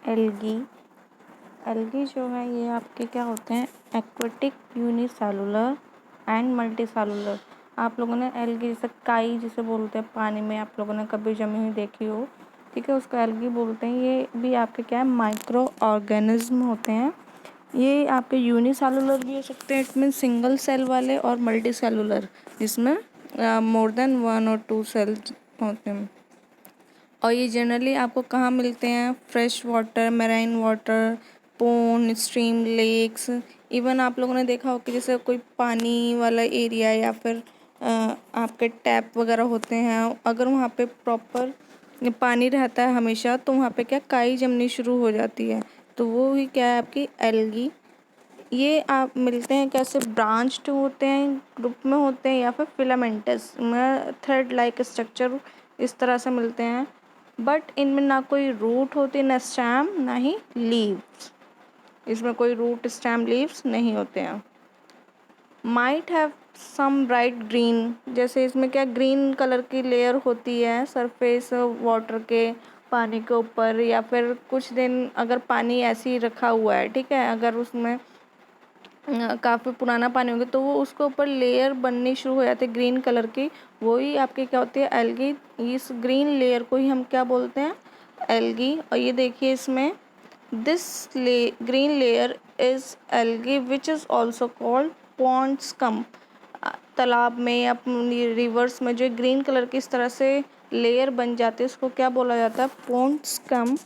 Algae. Algae जो है ये आपके क्या होते हैं, एक्वेटिक यूनिसेलुलर एंड मल्टीसेलुलर। आप लोगों ने एल्गी जैसे काई जिसे बोलते हैं, पानी में आप लोगों ने कभी जमी हुई देखी हो, ठीक है, उसको एल्गी बोलते हैं। ये भी आपके क्या है, माइक्रो ऑर्गेनिज्म होते हैं। ये आपके यूनिसेलुलर भी हो सकते हैं, इट मीन सिंगल सेल वाले, और मल्टी सेलुलर जिसमें मोर देन 1 और 2 सेल्स होते हैं। और ये जनरली आपको कहाँ मिलते हैं, fresh water, marine water, pond, stream, lakes. Even आप लोगों ने देखा हो कि जैसे कोई पानी वाला एरिया या फिर आपके टैप वगैरह होते हैं, अगर वहाँ पे प्रॉपर पानी रहता है हमेशा, तो वहाँ पे क्या काई जमनी शुरू हो जाती है, तो वो ही क्या है, आपकी एल्गी। ये आप मिलते हैं कैसे, ब्रांच्ड होते हैं, ग्रुप में होते हैं, या फिर फिलामेंटस में थ्रेड लाइक स्ट्रक्चर इस तरह से मिलते हैं। बट इनमें ना कोई रूट होती, ना स्टेम, ना ही लीव्स। इसमें कोई रूट, स्टेम, लीव्स नहीं होते हैं। Might have some bright green, जैसे इसमें क्या ग्रीन कलर की लेयर होती है सरफेस वाटर के, पानी के ऊपर, या फिर कुछ दिन अगर पानी ऐसे ही रखा हुआ है, ठीक है, अगर उसमें काफ़ी पुराना पानी होगा तो वो उसके ऊपर लेयर बननी शुरू हो जाती है ग्रीन कलर की, वही आपकी क्या होती है, एल्गी। इस ग्रीन लेयर को ही हम क्या बोलते हैं, एल्गी। और ये देखिए इसमें this green layer is algae which is also called pond scum. तालाब में या रिवर्स में जो ग्रीन कलर की इस तरह से लेयर बन जाती है, उसको क्या बोला जाता है, pond scum.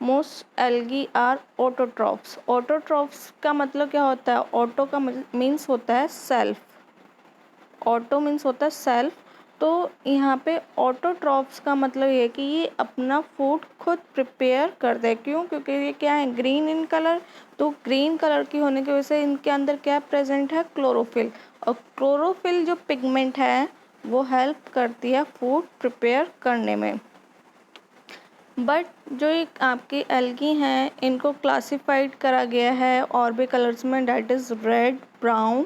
Most algae are autotrophs. Autotrophs का मतलब क्या होता है, ऑटो का मीन्स होता है सेल्फ, ऑटो मीन्स होता है सेल्फ। तो यहाँ पे ऑटोट्रॉफ्स का मतलब ये है कि ये अपना फूड खुद प्रिपेयर करते हैं। क्यों? क्योंकि ये क्या है, ग्रीन इन कलर, तो ग्रीन कलर की होने की वजह से इनके अंदर क्या प्रेजेंट है, क्लोरोफिल। और क्लोरोफिल जो पिगमेंट है वो हेल्प करती है फूड प्रिपेयर करने में। बट जो एक आपकी एल्गी हैं, इनको क्लासिफाइड करा गया है और भी कलर्स में, that is red, brown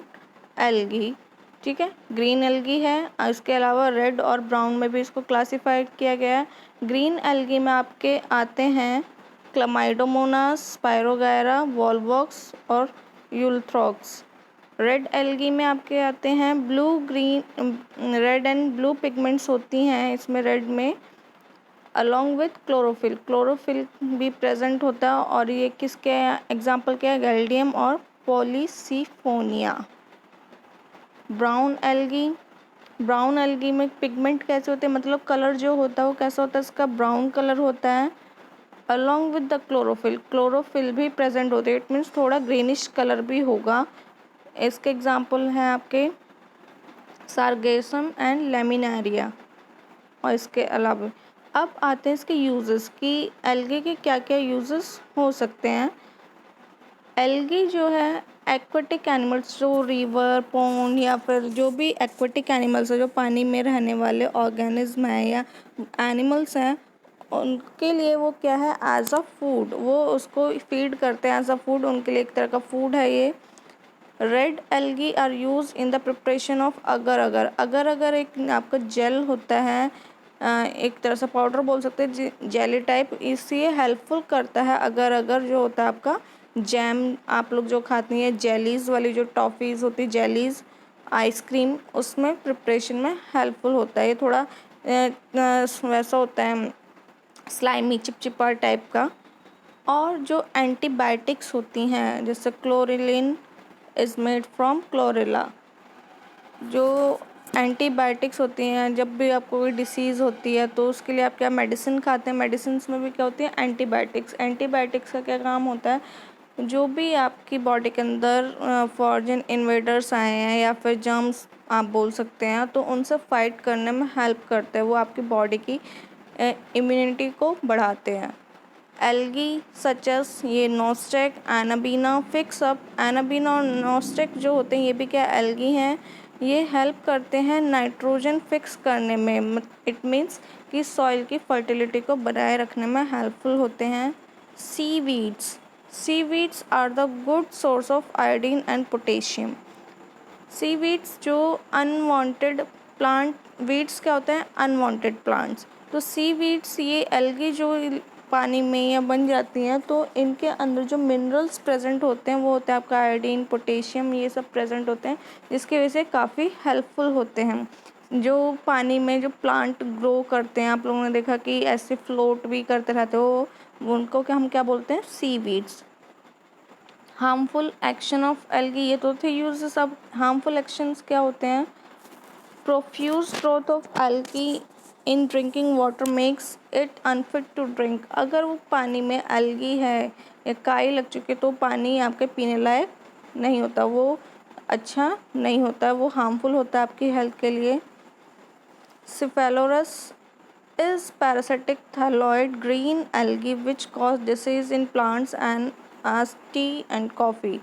algae, ठीक है, ग्रीन एल्गी है, इसके अलावा रेड और ब्राउन में भी इसको क्लासिफाइड किया गया है। ग्रीन एल्गी में आपके आते हैं क्लमाइडोमोनास, स्पायरोगायरा, वॉलवॉक्स और यूलथ्रॉक्स। रेड एल्गी में आपके आते हैं blue, green, red and blue pigments होती हैं इसमें, रेड में अलॉन्ग विथ क्लोरोफिल, क्लोरोफिल भी प्रेजेंट होता है। और ये किसके एग्जाम्पल क्या है, गैल्डियम और पॉलीसीफोनिया। ब्राउन एल्गी, ब्राउन एल्गी में पिगमेंट कैसे होते हैं, मतलब कलर जो होता है वो कैसा होता है, इसका ब्राउन कलर होता है। Along with the chlorophyll, chlorophyll भी प्रेजेंट होते हैं, इट मीन्स थोड़ा ग्रीनिश कलर भी होगा। इसके एग्जाम्पल हैं आपके सार्गेसम एंड लेमिनारिया। और इसके अलावा अब आते हैं इसके यूजेस कि एल्गी के क्या क्या यूजेस हो सकते हैं। एल्गी जो है एक्वेटिक एनिमल्स, जो रिवर, पॉन्ड या फिर जो भी एक्वेटिक एनिमल्स है, जो पानी में रहने वाले ऑर्गेनिज्म हैं या एनिमल्स हैं, उनके लिए वो क्या है, एज अ फूड, वो उसको फीड करते हैं एज अ फूड, उनके लिए एक तरह का फूड है ये। Red algae are use in the preparation of agar agar, agar अगर एक आपका जेल होता है, एक तरह से पाउडर बोल सकते हैं, जेली टाइप, इससे हेल्पफुल करता है। अगर अगर जो होता है आपका जैम, आप लोग जो खाती हैं जेलीज़ वाली, जो टॉफ़ीज़ होती है जेलीज़, आइसक्रीम, उसमें प्रिपरेशन में हेल्पफुल होता है। ये थोड़ा वैसा होता है, स्लाइमी चिपचिपा टाइप का। और जो एंटीबायोटिक्स होती हैं, जैसे क्लोरिलिन इज़ मेड फ्रॉम क्लोरेला, जो एंटीबायोटिक्स होती हैं, जब भी आपको कोई डिसीज़ होती है तो उसके लिए आप क्या मेडिसिन खाते हैं, मेडिसिन में भी क्या होती है, एंटीबायोटिक्स। एंटीबायोटिक्स का क्या काम होता है, जो भी आपकी बॉडी के अंदर फॉरेन इन्वेडर्स आए हैं या फिर जर्म्स आप बोल सकते हैं, तो उनसे फाइट करने में हेल्प करते हैं, वो आपकी बॉडी की इम्यूनिटी को बढ़ाते हैं। एल्गी सचेस ये नोस्टेक, एनाबीना, फिक्स अप, एनाबीना और नोस्टेक जो होते हैं ये भी क्या एल्गी हैं। ये हेल्प करते हैं नाइट्रोजन फिक्स करने में, इट मीन्स कि सॉइल की फर्टिलिटी को बनाए रखने में हेल्पफुल होते हैं। Seaweeds, seaweeds are the good source of iodine and potassium. Seaweeds जो अनवांटेड प्लांट, वीड्स क्या होते हैं, अनवांटेड प्लांट्स, तो सीवीड्स ये एल्गी जो पानी में या बन जाती हैं तो इनके अंदर जो मिनरल्स प्रेजेंट होते हैं वो होते हैं आपका आयोडीन, पोटेशियम, ये सब प्रेजेंट होते हैं, जिसकी वजह से काफ़ी हेल्पफुल होते हैं। जो पानी में जो प्लांट ग्रो करते हैं, आप लोगों ने देखा कि ऐसे फ्लोट भी करते रहते हो, उनको क्या हम क्या बोलते हैं, seaweeds. Harmful action of algae, ये तो थे यूजेस। अब हार्मफुल एक्शंस क्या होते हैं। Profuse growth of algae in drinking water makes it unfit to drink. अगर वो पानी में एल्गी है या काई लग चुकी है तो पानी आपके पीने लायक नहीं होता, वो अच्छा नहीं होता, वो हार्मफुल होता है आपकी हेल्थ के लिए। सिफेलोरस is parasitic thyroid green algae which cause disease in plants and as tea and coffee।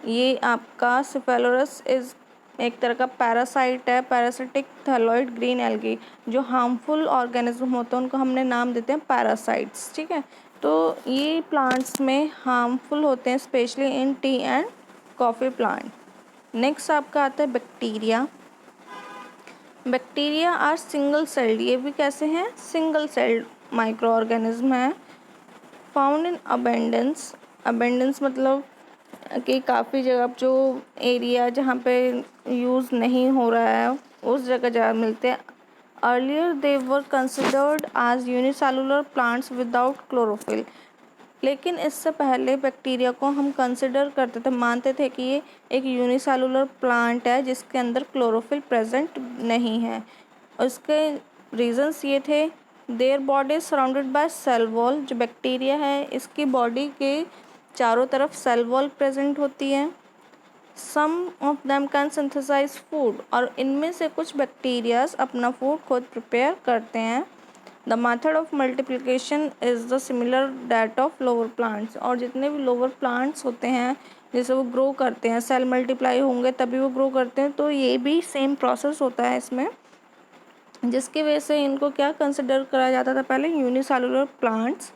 ये आपका सिफेलोरस इज एक तरह का पैरासाइट है, पैरासिटिक थायरॉइड ग्रीन एल्गी। जो हार्मफुल ऑर्गेनिज्म होते हैं उनको हमने नाम देते हैं पैरासाइट्स, ठीक है। तो ये प्लांट्स में हार्मफुल होते हैं, specially in tea and coffee plant. Next आपका आता है bacteria. Bacteria are single celled, ये भी कैसे हैं, सिंगल सेल्ड माइक्रो ऑर्गेनिज्म है। फाउंड इन अबेंडेंस, अबेंडेंस मतलब कि काफ़ी जगह जो एरिया जहाँ पे यूज़ नहीं हो रहा है उस जगह ज़्यादा मिलते हैं। Earlier they were considered as unicellular plants without chlorophyll, लेकिन इससे पहले बैक्टीरिया को हम कंसिडर करते थे, मानते थे कि ये एक यूनिसेलुलर प्लांट है जिसके अंदर क्लोरोफिल प्रेजेंट नहीं है। उसके रीजंस ये थे, their body surrounded by cell wall, जो बैक्टीरिया है इसकी बॉडी के चारों तरफ सेल वॉल प्रेजेंट होती है। Some of them can synthesize food, और इनमें से कुछ बैक्टीरियाज अपना फूड खुद प्रिपेयर करते हैं। The method of multiplication is the similar that of lower plants, और जितने भी लोअर प्लांट्स होते हैं जैसे वो ग्रो करते हैं, सेल मल्टीप्लाई होंगे तभी वो ग्रो करते हैं, तो ये भी सेम प्रोसेस होता है इसमें, जिसकी वजह से इनको क्या कंसिडर करा जाता था पहले, unicellular plants.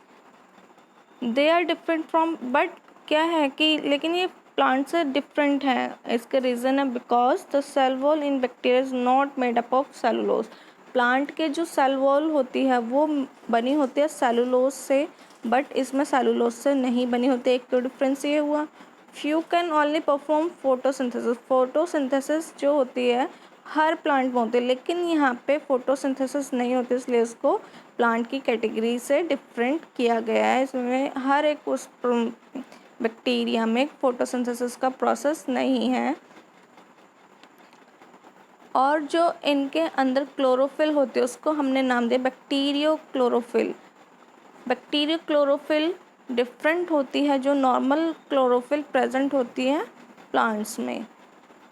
They are different from, but क्या है कि लेकिन ये प्लांट से डिफरेंट है। इसका रीज़न है because the cell wall in bacteria is not made up of cellulose. Plant के जो सेल वॉल होती है वो बनी होती है सेलुलोज से, बट इसमें सेलुलोज से नहीं बनी होती। एक तो डिफरेंस ये हुआ। Few can only perform photosynthesis, photosynthesis जो होती है हर प्लांट में होती है, लेकिन यहाँ पे फोटोसिंथेसिस नहीं होती, इसलिए इसको प्लांट की कैटेगरी से डिफरेंट किया गया है। इसमें हर एक उस बैक्टीरिया में फोटोसिंथेसिस का प्रोसेस नहीं है। और जो इनके अंदर क्लोरोफिल होती है उसको हमने नाम दिया bacterio chlorophyll. Bacterio chlorophyll different होती है जो नॉर्मल क्लोरोफिल प्रेजेंट होती है प्लांट्स में।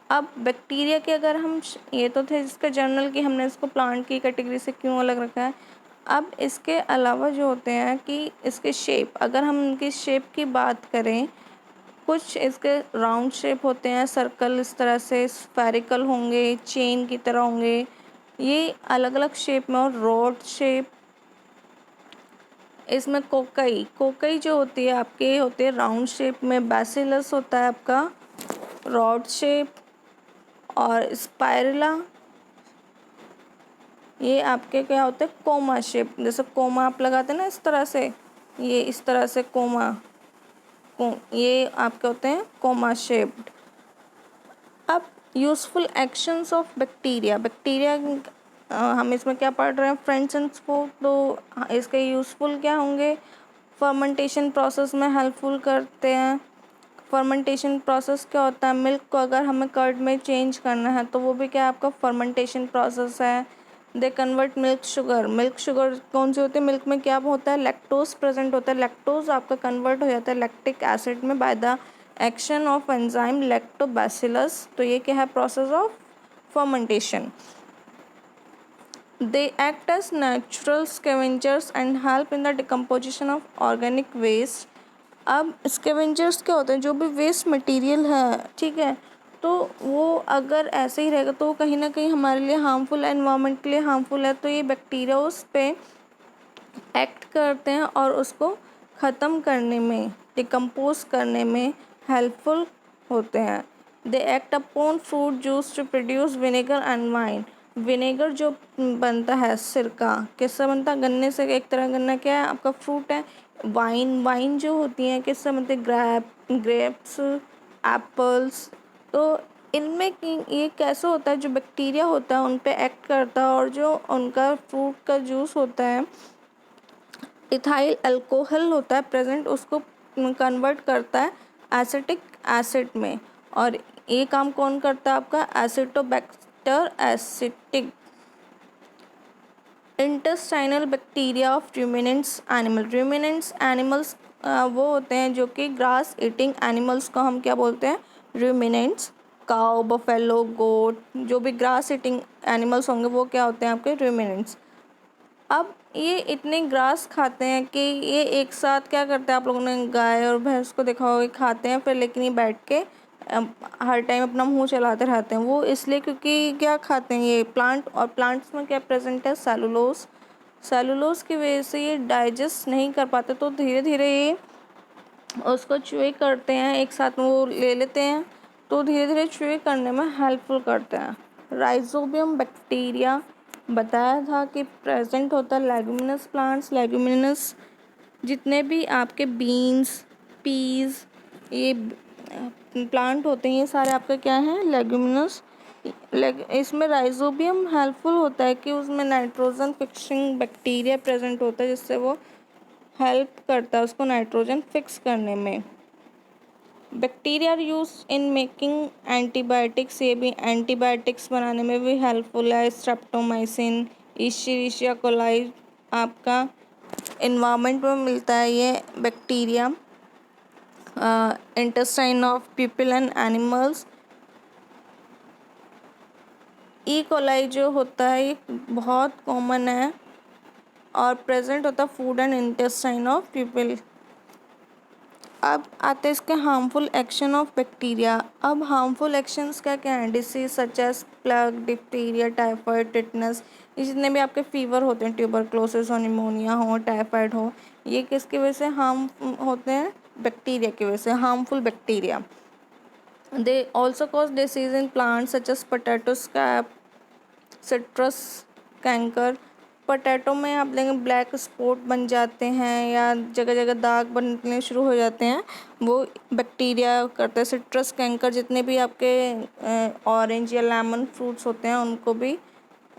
अब बैक्टीरिया के अगर हम, ये तो थे इसका जनरल कि हमने इसको प्लांट की कैटेगरी से क्यों अलग रखा है। अब इसके अलावा जो होते हैं कि इसके शेप, अगर हम इनकी शेप की बात करें, कुछ इसके राउंड शेप होते हैं, सर्कल इस तरह से, स्फेरिकल होंगे, चेन की तरह होंगे, ये अलग अलग शेप में, और रॉड शेप। इसमें कोकई, कोकई जो होती है आपके होते हैं राउंड शेप में। बैसिलस होता है आपका रॉड शेप, और स्पाइरला ये आपके क्या होते हैं कोमा शेप, जैसे कोमा आप लगाते हैं ना इस तरह से, ये इस तरह से कोमा, ये आपके होते हैं कोमा शेप्ड। अब useful actions of bacteria, bacteria हम इसमें क्या पढ़ रहे हैं फ्रेंड्स एंड स्पोर्ट, तो इसके यूज़फुल क्या होंगे, फर्मेंटेशन प्रोसेस में हेल्पफुल करते हैं। फर्मेंटेशन प्रोसेस क्या होता है, मिल्क को अगर हमें कर्ड में चेंज करना है तो वो भी क्या आपका फर्मेंटेशन प्रोसेस है। They convert milk sugar, milk sugar कौन सी होती है, मिल्क में क्या होता है, लैक्टोज प्रेजेंट होता है, लैक्टोज आपका कन्वर्ट हो जाता है लैक्टिक एसिड में by the action of enzyme lactobacillus. तो ये क्या है process of fermentation. They act as natural scavengers and help in the decomposition of organic waste. अब स्कैवेंजर्स क्या होते हैं, जो भी वेस्ट मटेरियल है, ठीक है, तो वो अगर ऐसे ही रहेगा तो वो कहीं ना कहीं हमारे लिए हार्मफुल है, एनवायरनमेंट के लिए हार्मफुल है, तो ये बैक्टीरिया उस पे एक्ट करते हैं और उसको ख़त्म करने में, डिकम्पोज करने में हेल्पफुल होते हैं। They act upon fruit juice to produce vinegar and wine, vinegar जो बनता है, सिरका किससे बनता है? गन्ने से। एक तरह गन्ना क्या है आपका? फ्रूट है। वाइन जो होती है किससे बनती है? Grapes, apples. तो इनमें ये कैसे होता है, जो बैक्टीरिया होता है उन पे एक्ट करता है, और जो उनका फ्रूट का जूस होता है, इथाइल अल्कोहल होता है प्रेजेंट, उसको कन्वर्ट करता है एसिटिक एसिड में। और ये काम कौन करता है आपका? Acetobacter acetic. Intestinal bacteria of ruminants animal. Ruminants animals वो होते हैं जो कि ग्रास ईटिंग एनिमल्स को हम क्या बोलते हैं? रूमिनेंट्स। काउ, बफेलो, गोट, जो भी ग्रास ईटिंग एनिमल्स होंगे वो क्या होते हैं आपके? रूमिनेंट्स। अब ये इतने ग्रास खाते हैं कि ये एक साथ क्या करते हैं, आप लोगों ने गाय और भैंस को देखा होगा, खाते हैं फिर, लेकिन ये बैठ के हर टाइम अपना मुंह चलाते रहते हैं। वो इसलिए क्योंकि क्या खाते हैं ये? प्लांट। और प्लांट्स में क्या प्रेजेंट है? सेलुलोज। सेलुलोज की वजह से ये डाइजेस्ट नहीं कर पाते, तो धीरे धीरे ये उसको च्यूई करते हैं, एक साथ में वो ले लेते हैं, तो धीरे धीरे च्यूई करने में हेल्पफुल करते हैं। राइजोबियम बैक्टीरिया बताया था कि प्रेजेंट होता है लेगुमिनस प्लांट्स। लेगुमिनस जितने भी आपके बीन्स, पीज, ये प्लांट होते हैं, ये सारे आपके क्या हैं? लेगुमिनस। इसमें राइजोबियम हेल्पफुल होता है कि उसमें नाइट्रोजन फिक्सिंग बैक्टीरिया प्रेजेंट होता है, जिससे वो हेल्प करता है उसको नाइट्रोजन फिक्स करने में। Bacteria are use in making antibiotics. ये भी एंटीबायोटिक्स बनाने में भी हेल्पफुल है। स्ट्रेप्टोमाइसिन, इश्चेरिशिया कोलाई आपका इन्वायरमेंट में मिलता है ये bacteria. Intestine of people and animals. E coli जो होता है ये बहुत कॉमन है और प्रेजेंट होता है food and intestine of people. अब आते हैं इसके हार्मफुल एक्शन ऑफ बैक्टीरिया। अब हार्मफुल एक्शंस क्या क्या हैं? Disease such as plague, diphtheria, typhoid, tetanus. ये जितने भी आपके फीवर होते हैं, ट्यूबरक्लोसिस हो, निमोनिया हो, टाइफाइड हो, ये किसकी वजह से हार्म होते हैं? बैक्टीरिया की वजह से। Harmful bacteria they also cause disease in plants such as potato scab, citrus canker. Potato में आप देखेंगे ब्लैक स्पॉट बन जाते हैं या जगह जगह दाग बनने शुरू हो जाते हैं, वो बैक्टीरिया करते हैं। सिट्रस कैंकर जितने भी आपके ऑरेंज या लेमन फ्रूट्स होते हैं उनको भी,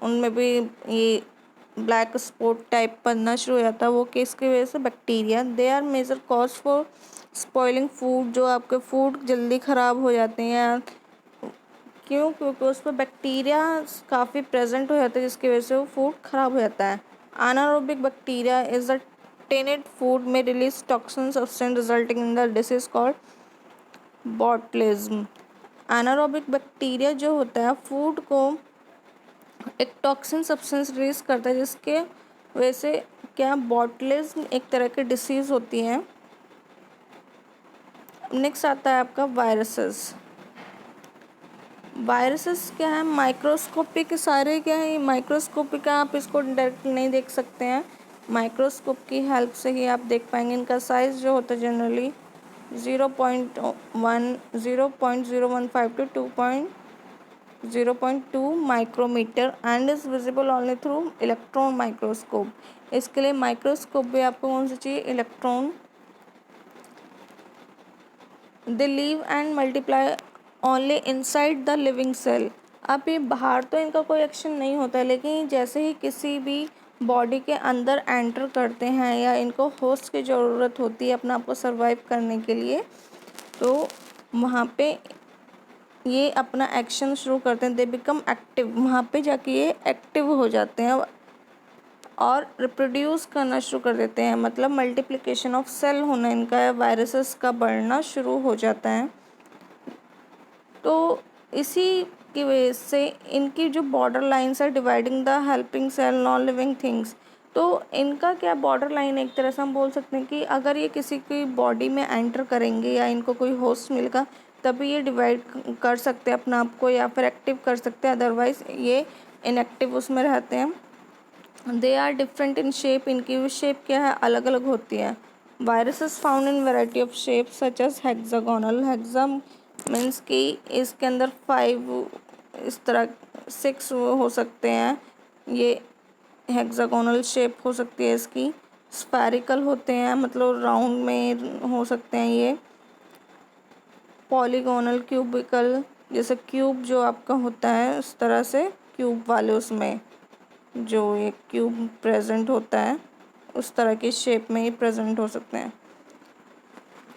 उनमें भी ये ब्लैक स्पॉट टाइप बनना शुरू हो जाता है, वो किसकी वजह से? Bacteria. They are major cause for spoiling food. जो आपके फूड जल्दी ख़राब हो जाते हैं, क्यों? क्योंकि उस पर बैक्टीरिया काफ़ी प्रेजेंट हो जाता है, जिसकी वजह से वो फूड ख़राब हो जाता है। Anaerobic bacteria is the tainted food में release toxin substance resulting in the disease called botulism. Anaerobic bacteria जो होता है फूड को एक टॉक्सिन सब्सटेंस रिलीज करता है, जिसके वजह से क्या? बॉटलिज्म एक तरह की डिसीज़ होती है। नेक्स्ट आता है आपका वायरसेस। वायरसेस क्या है? माइक्रोस्कोपिक सारे क्या है? माइक्रोस्कोपिक है, आप इसको डायरेक्ट नहीं देख सकते हैं, माइक्रोस्कोप की हेल्प से ही आप देख पाएंगे। इनका साइज़ जो होता है generally 0.015 to 2.0.2 micrometer and is visible only through electron microscope. इसके लिए माइक्रोस्कोप भी आपको कौन सी चाहिए? Electron. They live and multiply only inside the living cell. अब ये बाहर तो इनका कोई एक्शन नहीं होता है, लेकिन जैसे ही किसी भी बॉडी के अंदर एंटर करते हैं या इनको होस्ट की ज़रूरत होती है अपना आपको सर्वाइव करने के लिए, तो वहाँ पे ये अपना एक्शन शुरू करते हैं। They become active. वहाँ पे जाके ये एक्टिव हो जाते हैं और रिप्रोड्यूस करना शुरू कर देते हैं, मतलब मल्टीप्लिकेशन ऑफ सेल होना इनका, वायरसेस का बढ़ना शुरू हो जाता है। तो इसी की वजह से इनकी जो बॉर्डर लाइन्स है dividing the helping cell non living things, तो इनका क्या बॉर्डर लाइन है? एक तरह से हम बोल सकते हैं कि अगर ये किसी की बॉडी में एंटर करेंगे या इनको कोई होस्ट मिलेगा तभी ये डिवाइड कर सकते हैं अपना आप को या फिर एक्टिव कर सकते हैं, अदरवाइज ये इनएक्टिव उसमें रहते हैं। They are different in shape. इनकी शेप क्या है? अलग अलग होती है। Viruses found in variety of shape such as hexagonal. Hexa means कि इसके अंदर 5 इस तरह 6 हो सकते हैं, ये हेक्सागोनल शेप हो सकती है इसकी, स्फेरिकल होते हैं मतलब राउंड में हो सकते हैं ये, पॉलीगोनल, क्यूबिकल, जैसे क्यूब जो आपका होता है उस तरह से क्यूब वाले उसमें जो ये क्यूब प्रेजेंट होता है उस तरह की शेप में ही प्रेजेंट हो सकते हैं।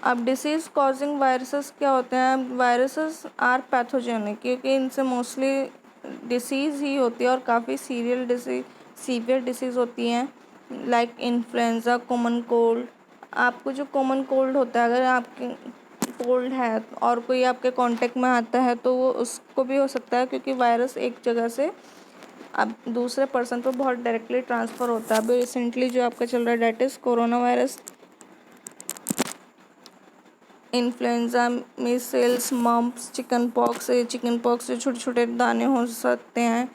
अब डिसीज़ कॉजिंग वायरसेस क्या होते हैं? वायरसेस आर पैथोजेनिक, क्योंकि इनसे मोस्टली डिसीज़ ही होती है और काफ़ी सीवियर डिसीज़ होती हैं, लाइक इन्फ्लुएंजा, कॉमन कोल्ड। आपको जो कॉमन कोल्ड होता है, अगर आपके कोल्ड है और कोई आपके कांटेक्ट में आता है तो वो उसको भी हो सकता है, क्योंकि वायरस एक जगह से अब दूसरे पर्सन पर बहुत डायरेक्टली ट्रांसफ़र होता है। अभी रिसेंटली जो आपका चल रहा है that is corona virus, influenza, Meselson, mumps, chicken pox से छोटे छोटे दाने हो सकते हैं।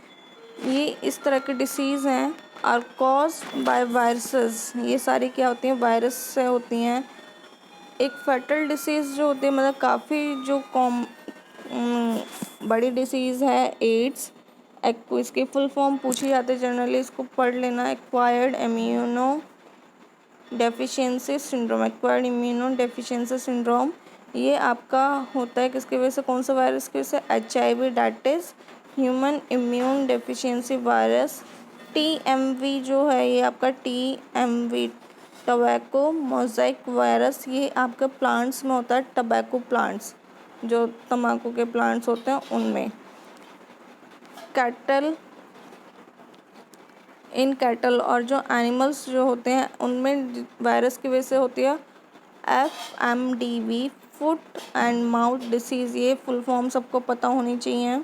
ये इस तरह के डिसीज़ हैं और कॉज बाय वायरसेस, ये सारी क्या होती हैं? वायरस से होती हैं। एक फैटल डिसीज़ जो होती है, मतलब काफ़ी जो बड़ी डिसीज़ है, एड्स। इसकी फुल फॉर्म पूछी जाती है जनरली, इसको पढ़ लेना, acquired immuno deficiency syndrome. Acquired immuno deficiency syndrome ये आपका होता है किसकी वजह से? कौन सा वायरस की वजह से? HIV, that is human immune deficiency virus. TMV जो है ये आपका TMV, टबैको मोज़ेक वायरस, ये आपके प्लांट्स में होता है, टबैको प्लांट्स, जो तम्बाकू के प्लांट्स होते हैं उनमें। कैटल, इन कैटल और जो एनिमल्स जो होते हैं उनमें वायरस की वजह से होती है FMDV, foot and mouth disease. ये फुल फॉर्म सबको पता होनी चाहिए।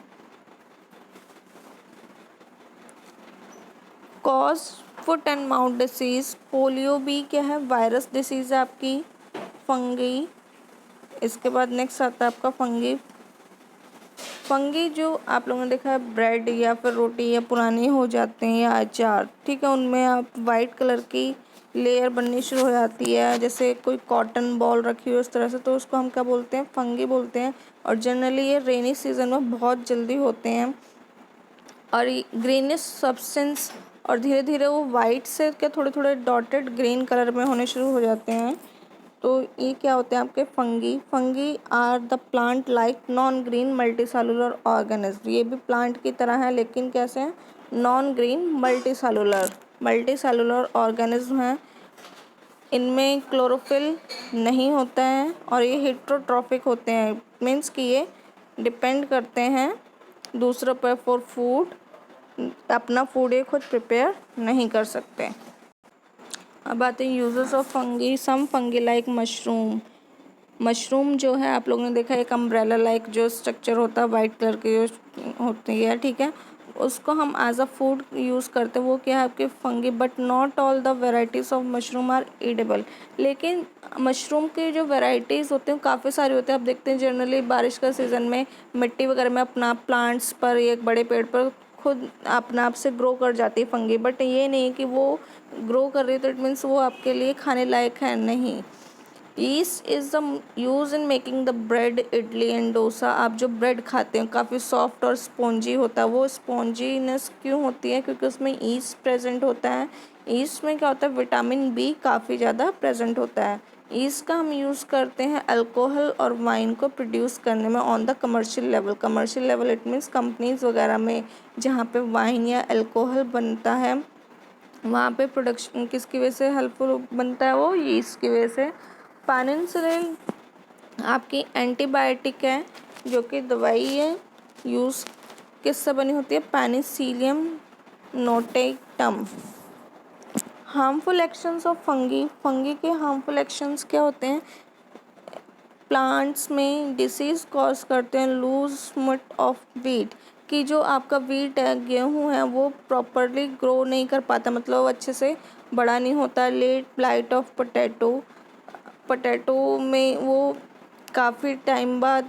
Cause foot and mouth disease. Polio भी क्या है? वायरस डिसीज़ है आपकी। फंगी, इसके बाद नेक्स्ट आता है आपका फंगी। फंगी जो आप लोगों ने देखा है ब्रेड या फिर रोटी या पुरानी हो जाते हैं या अचार, ठीक है, उनमें आप वाइट कलर की लेयर बननी शुरू हो जाती है, जैसे कोई कॉटन बॉल रखी हो इस तरह से, तो उसको हम क्या बोलते हैं? फंगी बोलते हैं। और जनरली ये रेनी सीजन में बहुत जल्दी होते हैं और ग्रीनिश सब्सटेंस, और धीरे धीरे वो वाइट से क्या थोड़े थोड़े डॉटेड ग्रीन कलर में होने शुरू हो जाते हैं। तो ये क्या होते हैं आपके fungi? Fungi are the plant like non green multicellular organism. ये भी प्लांट की तरह है लेकिन कैसे हैं? नॉन ग्रीन मल्टीसेलुलर ऑर्गेनिज्म हैं। इनमें क्लोरोफिल नहीं होता है और ये हेट्रोट्रॉफिक होते हैं, मीन्स कि ये डिपेंड करते हैं दूसरों पर फॉर फूड, अपना फूड ये खुद प्रिपेयर नहीं कर सकते। अब आते हैं uses of fungi. Some fungi like mushroom जो है आप लोगों ने देखा एक अम्ब्रेला लाइक जो स्ट्रक्चर होता है वाइट कलर की जो होती है, ठीक है, उसको हम एज अ फूड यूज़ करते हैं, वो क्या है आपके fungi. But not all the varieties of mushroom are edible. लेकिन मशरूम के जो वेराइटीज़ होते हैं काफ़ी सारे होते हैं। आप देखते हैं जनरली बारिश का सीज़न में मिट्टी वगैरह में अपना प्लांट्स पर एक बड़े पेड़ पर खुद अपने आप से ग्रो कर जाती है फंगी, बट ये नहीं कि वो ग्रो कर रही है तो इट मीन्स वो आपके लिए खाने लायक है, नहीं। East is the use in making the bread, idli and dosa. आप जो ब्रेड खाते हैं काफ़ी सॉफ्ट और स्पॉन्जी होता है, वो स्पॉन्जीनेस क्यों होती है? क्योंकि उसमें ईस्ट प्रेजेंट होता है। ईस्ट में क्या होता है? विटामिन बी काफ़ी ज़्यादा प्रेजेंट होता है। ईस्ट का हम यूज़ करते हैं अल्कोहल और वाइन को प्रोड्यूस करने में on the commercial level it means companies वगैरह में जहाँ पे वाइन या अल्कोहल बनता है वहाँ पे प्रोडक्शन किसकी वजह से हेल्पफुल बनता है? वो ईस्ट की वजह से। पेनिसिलिन आपकी एंटीबायोटिक है जो कि दवाई है, यूज़ किससे बनी होती है? Penicillium notatum. Harmful actions of fungi के हार्मफुल एक्शंस क्या होते हैं? प्लांट्स में डिसीज़ कॉज करते हैं। लूज मिट ऑफ वीट, कि जो आपका वीट है, गेहूं है, वो प्रॉपरली ग्रो नहीं कर पाता, मतलब वो अच्छे से बड़ा नहीं होता। लेट ब्लाइट ऑफ पोटैटो में वो काफ़ी टाइम बाद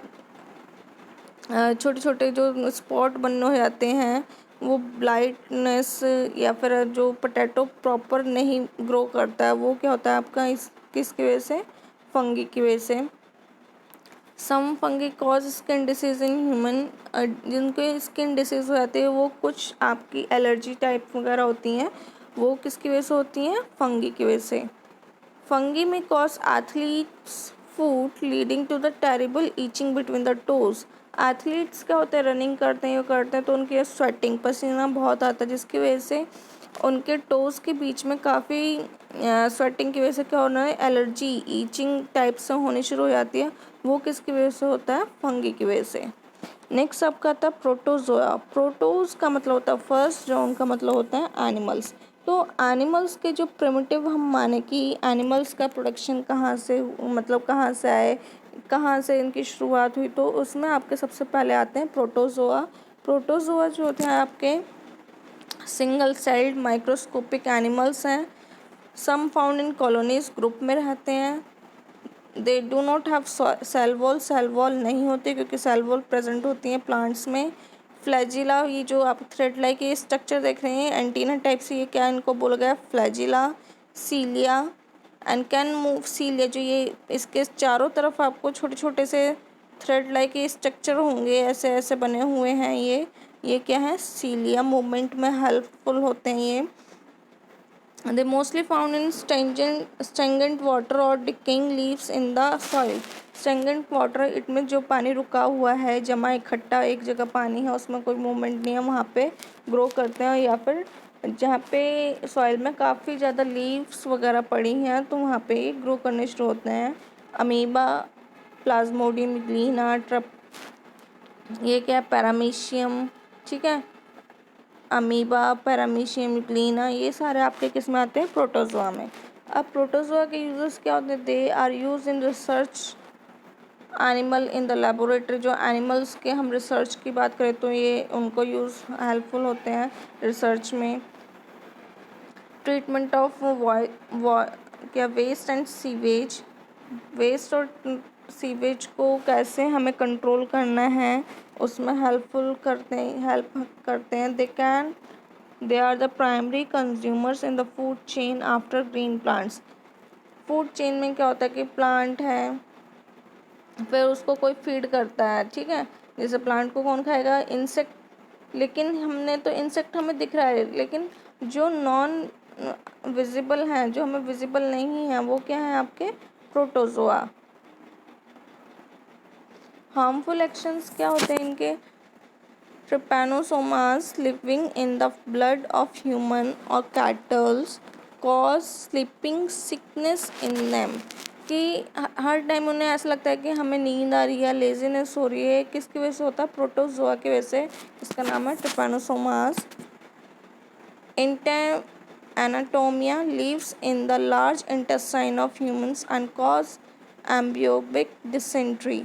छोटे छोटे जो स्पॉट बनने हो जाते हैं, वो ब्लाइटनेस या फिर जो पोटैटो प्रॉपर नहीं ग्रो करता है, वो क्या होता है आपका किसकी वजह से? फंगी की वजह से। Some fungi cause skin disease in human, जिनके स्किन डिसीज हो जाती है वो कुछ आपकी एलर्जी टाइप वगैरह होती हैं, वो किसकी वजह से होती हैं? फंगी की वजह से। फंगी में cause athlete's foot leading to the terrible itching between the toes. Athlete's क्या होते हैं, रनिंग करते हैं, ये करते हैं तो उनकी स्वेटिंग, पसीना बहुत आता है, जिसकी वजह से उनके टोज़ के बीच में काफ़ी स्वेटिंग की वजह से क्या होना है, एलर्जी ईचिंग टाइप से होनी शुरू हो जाती है। वो किसकी वजह से होता है? फंगी की वजह से। नेक्स्ट आपका आता है प्रोटोजोआ। प्रोटोज का मतलब होता है फर्स्ट, जो उनका मतलब होता है एनिमल्स। तो एनिमल्स के जो प्रिमिटिव हम माने कि एनिमल्स का प्रोडक्शन कहाँ से, मतलब कहाँ से आए, कहाँ से इनकी शुरुआत हुई, तो उसमें आपके सबसे पहले आते हैं प्रोटोजोआ। प्रोटोजोआ जो होते हैं आपके सिंगल सेल्ड माइक्रोस्कोपिक एनिमल्स हैं। Some found in colonies, group में रहते हैं। They do not have cell wall, cell wall नहीं होती क्योंकि सेल वॉल प्रेजेंट होती हैं प्लांट्स में। फ्लैजिला, ये जो आप थ्रेड लाइक ये स्ट्रक्चर देख रहे हैं एंटीना टाइप से, ये क्या इनको बोला गया? Flagella. Cilia and can move, cilia जो ये इसके चारों तरफ आपको छोटे छोटे से थ्रेड लाइक ये स्ट्रक्चर होंगे, ऐसे ऐसे बने हुए हैं, ये क्या है? सीलिया। मूवमेंट में हेल्पफुल होते हैं ये। They mostly found in stagnant water or decaying leaves in the soil. Stagnant water, इटमें जो पानी रुका हुआ है, जमा इकट्ठा एक जगह पानी है, उसमें कोई मूवमेंट नहीं है, वहाँ पे ग्रो करते हैं। या फिर जहाँ पे सॉइल में काफ़ी ज़्यादा लीव्स वगैरह पड़ी हैं तो वहाँ पे ग्रो करने शुरू होते हैं। अमीबा, प्लाज्मोडियम ग्लीना, ट्रप, ये क्या है? पैरामीशियम, ठीक है। अमीबा, पैरामीशियम, ग्लीना, ये सारे आपके किस में आते हैं? प्रोटोजोआ में। अब प्रोटोजोआ के यूजर्स क्या होते हैं? They are use in research animal in the laboratory. जो एनिमल्स के हम रिसर्च की बात करें तो ये उनको यूज़ हेल्पफुल होते हैं रिसर्च में। ट्रीटमेंट ऑफ क्या वेस्ट एंड सीवेज, वेस्ट और सीवेज को कैसे हमें कंट्रोल करना है उसमें हेल्प करते हैं। They are the primary consumers in the food chain after green plants. Food chain में क्या होता है कि प्लांट है, फिर उसको कोई फीड करता है, ठीक है। जैसे प्लांट को कौन खाएगा? इंसेक्ट। लेकिन हमने तो इंसेक्ट हमें दिख रहा है, लेकिन जो नॉन विजिबल हैं, जो हमें विजिबल नहीं है, वो क्या है? आपके प्रोटोजोआ। हार्मफुल एक्शंस क्या होते हैं इनके? Trypanosomas living in the blood of human और cattles cause sleeping sickness in them, कि हर टाइम उन्हें ऐसा लगता है कि हमें नींद आ रही है, लेजीनेस हो रही है। किसकी वजह से होता है? प्रोटोजोआ की वजह से। इसका नाम है ट्रिपैनोसोमास। Anatomia lives in the large intestine of humans and cause amphiobic dysentery.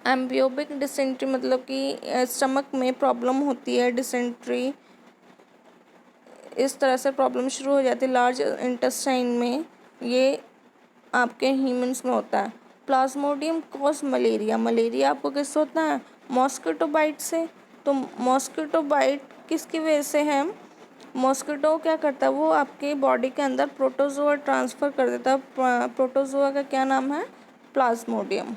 Amoebic dysentery मतलब कि स्टमक में प्रॉब्लम होती है, डिसेंट्री इस तरह से प्रॉब्लम शुरू हो जाती है लार्ज इंटेस्टाइन में, ये आपके ह्यूमंस में होता है। प्लाज्मोडियम कॉज मलेरिया, मलेरिया आपको किससे होता है? मॉस्किटो बाइट से। तो मॉस्किटो बाइट किसकी वजह से है? मॉस्किटो क्या करता है? वो आपके बॉडी के अंदर प्रोटोजोआ ट्रांसफ़र कर देता है। प्रोटोजोआ का क्या नाम है? प्लाज्मोडियम।